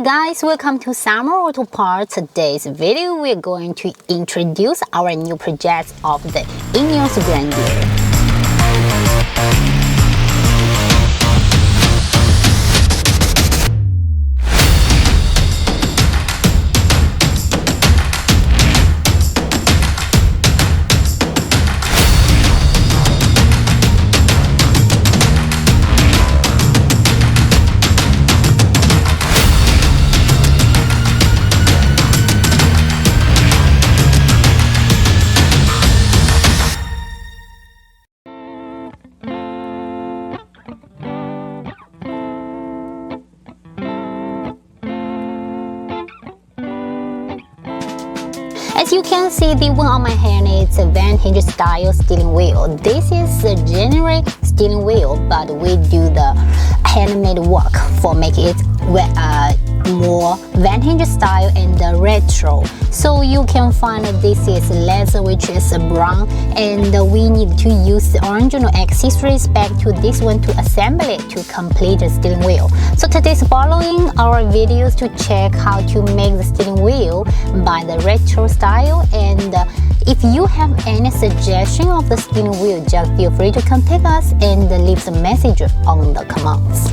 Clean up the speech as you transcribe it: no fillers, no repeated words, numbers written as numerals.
Hey guys, welcome to Summer Auto Parts. Today's video we're going to introduce our new project of the Ineos Grenadier. As you can see, the one on my hand is a vintage style steering wheel. This is a generic steering wheel, but we do the handmade work for making it more vintage style and retro. So you can find this is leather, which is brown, and we need to use the original accessories back to this one to assemble it to complete the steering wheel. So today's following our videos to check how to make the steering wheel by the retro style, and if you have any suggestion of the steering wheel, just feel free to contact us and leave a message on the comments.